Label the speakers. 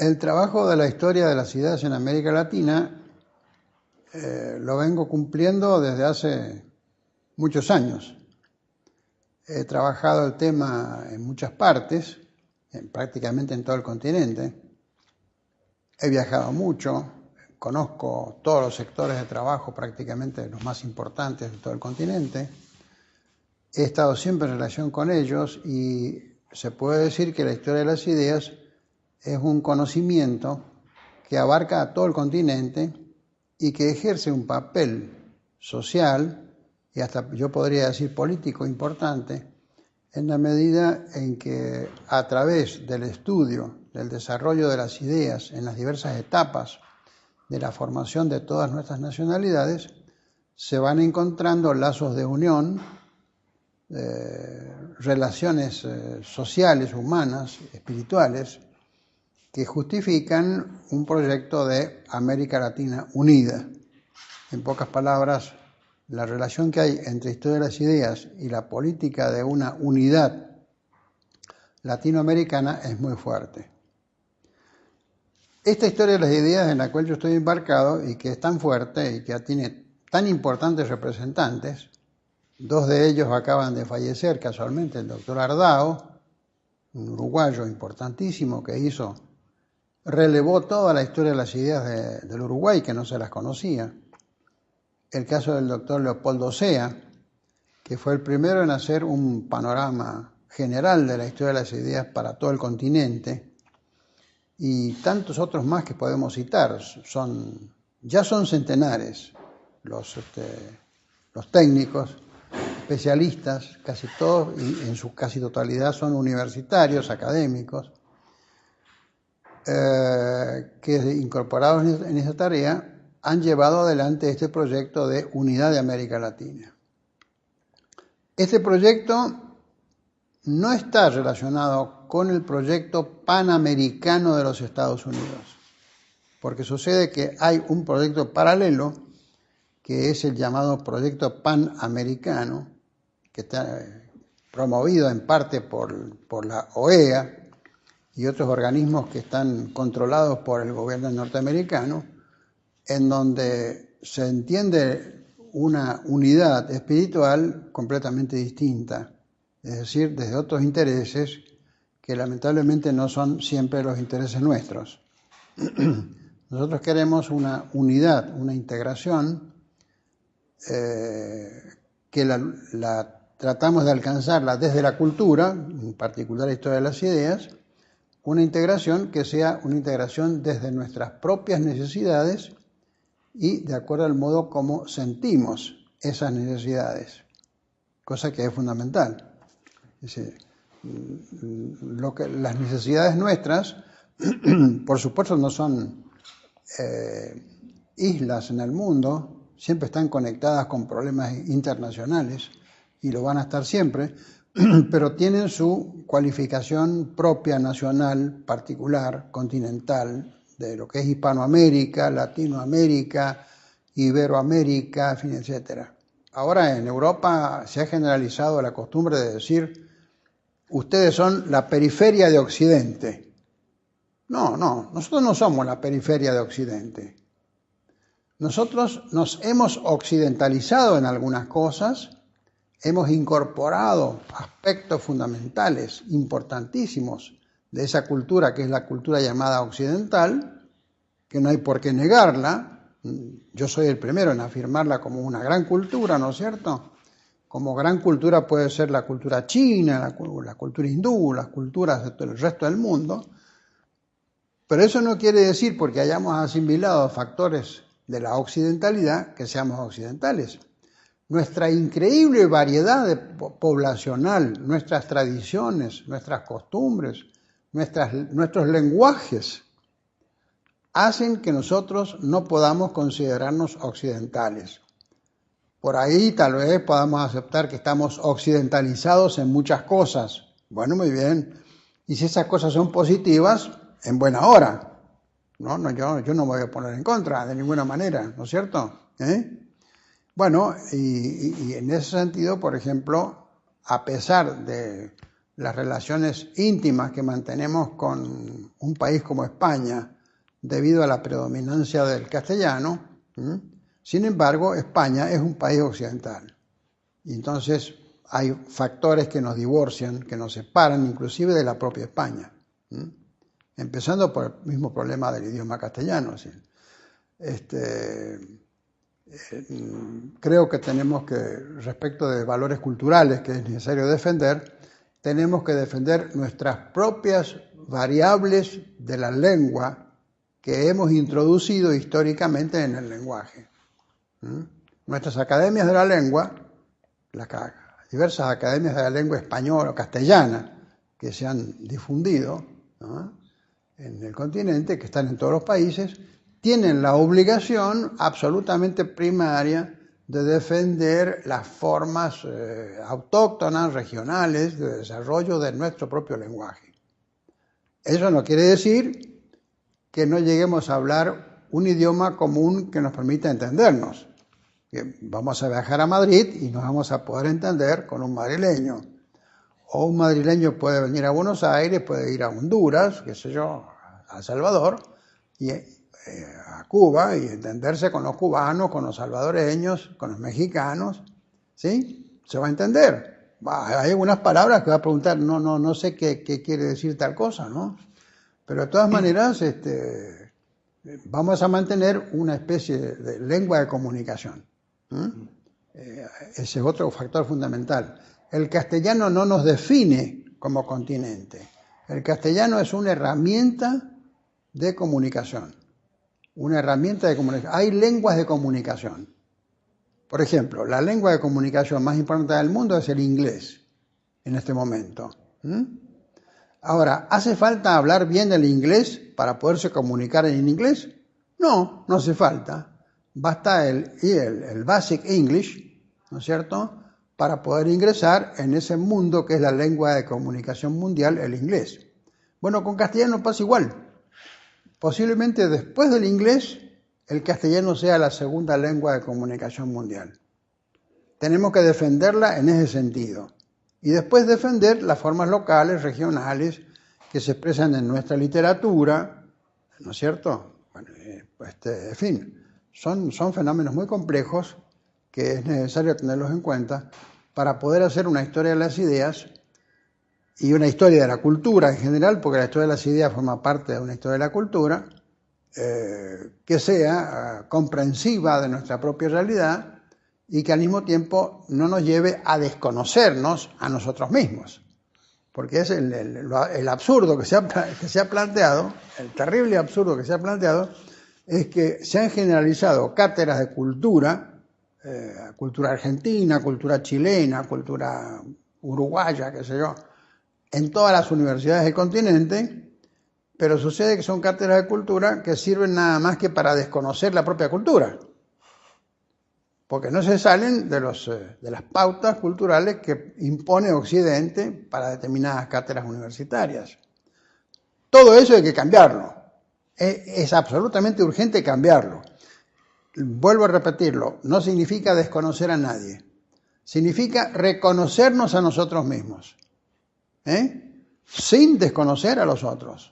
Speaker 1: El trabajo de la historia de las ideas en América Latina lo vengo cumpliendo desde hace muchos años. He trabajado el tema en muchas partes, prácticamente en todo el continente. He viajado mucho, conozco todos los sectores de trabajo, prácticamente los más importantes de todo el continente. He estado siempre en relación con ellos y se puede decir que la historia de las ideas es un conocimiento que abarca a todo el continente y que ejerce un papel social y hasta yo podría decir político importante en la medida en que a través del estudio, del desarrollo de las ideas en las diversas etapas de la formación de todas nuestras nacionalidades, se van encontrando lazos de unión, relaciones sociales, humanas, espirituales, que justifican un proyecto de América Latina unida. En pocas palabras, la relación que hay entre historia de las ideas y la política de una unidad latinoamericana es muy fuerte. Esta historia de las ideas en la cual yo estoy embarcado y que es tan fuerte y que tiene tan importantes representantes, dos de ellos acaban de fallecer casualmente, el doctor Ardao, un uruguayo importantísimo que relevó toda la historia de las ideas del Uruguay, que no se las conocía. El caso del doctor Leopoldo Sea, que fue el primero en hacer un panorama general de la historia de las ideas para todo el continente, y tantos otros más que podemos citar. Ya son centenares los técnicos, especialistas, casi todos, y en su casi totalidad son universitarios, académicos, que incorporados en esa tarea han llevado adelante este proyecto de unidad de América Latina. Este proyecto no está relacionado con el proyecto panamericano de los Estados Unidos, porque sucede que hay un proyecto paralelo que es el llamado proyecto panamericano, que está promovido en parte por la OEA y otros organismos que están controlados por el gobierno norteamericano, en donde se entiende una unidad espiritual completamente distinta, es decir, desde otros intereses que lamentablemente no son siempre los intereses nuestros. Nosotros queremos una unidad, una integración que la tratamos de alcanzarla desde la cultura, en particular la historia de las ideas, una integración que sea una integración desde nuestras propias necesidades y de acuerdo al modo como sentimos esas necesidades, cosa que es fundamental. Es decir, las necesidades nuestras, por supuesto, no son islas en el mundo, siempre están conectadas con problemas internacionales y lo van a estar siempre, pero tienen su cualificación propia, nacional, particular, continental, de lo que es Hispanoamérica, Latinoamérica, Iberoamérica, en fin, etc. Ahora en Europa se ha generalizado la costumbre de decir: ustedes son la periferia de Occidente. No, nosotros no somos la periferia de Occidente. Nosotros nos hemos occidentalizado en algunas cosas, hemos incorporado aspectos fundamentales, importantísimos, de esa cultura que es la cultura llamada occidental, que no hay por qué negarla. Yo soy el primero en afirmarla como una gran cultura, ¿no es cierto? Como gran cultura puede ser la cultura china, la cultura hindú, las culturas del resto del mundo. Pero eso no quiere decir, porque hayamos asimilado factores de la occidentalidad, que seamos occidentales. Nuestra increíble variedad poblacional, nuestras tradiciones, nuestras costumbres, nuestros lenguajes, hacen que nosotros no podamos considerarnos occidentales. Por ahí tal vez podamos aceptar que estamos occidentalizados en muchas cosas. Bueno, muy bien. Y si esas cosas son positivas, en buena hora. Yo no me voy a poner en contra de ninguna manera, ¿no es cierto? Bueno, y en ese sentido, por ejemplo, a pesar de las relaciones íntimas que mantenemos con un país como España debido a la predominancia del castellano. Sin embargo, España es un país occidental. Y entonces hay factores que nos divorcian, que nos separan inclusive de la propia España. Empezando por el mismo problema del idioma castellano. ¿Sí? Creo que tenemos que, respecto de valores culturales que es necesario defender, tenemos que defender nuestras propias variables de la lengua que hemos introducido históricamente en el lenguaje. Nuestras academias de la lengua, las diversas academias de la lengua española o castellana que se han difundido, ¿no?, en el continente, que están en todos los países, tienen la obligación absolutamente primaria de defender las formas autóctonas, regionales, de desarrollo de nuestro propio lenguaje. Eso no quiere decir que no lleguemos a hablar un idioma común que nos permita entendernos. Que vamos a viajar a Madrid y nos vamos a poder entender con un madrileño. O un madrileño puede venir a Buenos Aires, puede ir a Honduras, qué sé yo, a El Salvador, y a Cuba, y entenderse con los cubanos, con los salvadoreños, con los mexicanos, ¿sí? Se va a entender. Hay algunas palabras que va a preguntar, no sé qué quiere decir tal cosa, ¿no? Pero de todas maneras, vamos a mantener una especie de lengua de comunicación. Ese es otro factor fundamental. El castellano no nos define como continente. El castellano es una herramienta de comunicación. Una herramienta de comunicación. Hay lenguas de comunicación. Por ejemplo, la lengua de comunicación más importante del mundo es el inglés en este momento. Ahora, ¿hace falta hablar bien el inglés para poderse comunicar en inglés? No hace falta. Basta el Basic English, ¿no es cierto?, para poder ingresar en ese mundo que es la lengua de comunicación mundial, el inglés. Bueno, con castellano pasa igual. Posiblemente después del inglés, el castellano sea la segunda lengua de comunicación mundial. Tenemos que defenderla en ese sentido. Y después defender las formas locales, regionales, que se expresan en nuestra literatura, ¿no es cierto? Bueno, en fin, son fenómenos muy complejos que es necesario tenerlos en cuenta para poder hacer una historia de las ideas y una historia de la cultura en general, porque la historia de las ideas forma parte de una historia de la cultura, que sea comprensiva de nuestra propia realidad y que al mismo tiempo no nos lleve a desconocernos a nosotros mismos. Porque es el absurdo que se ha planteado, el terrible absurdo que se ha planteado, es que se han generalizado cátedras de cultura, cultura argentina, cultura chilena, cultura uruguaya, qué sé yo, en todas las universidades del continente, pero sucede que son cátedras de cultura que sirven nada más que para desconocer la propia cultura, porque no se salen de las pautas culturales que impone Occidente para determinadas cátedras universitarias. Todo eso hay que cambiarlo. Es absolutamente urgente cambiarlo. Vuelvo a repetirlo, no significa desconocer a nadie. Significa reconocernos a nosotros mismos, sin desconocer a los otros.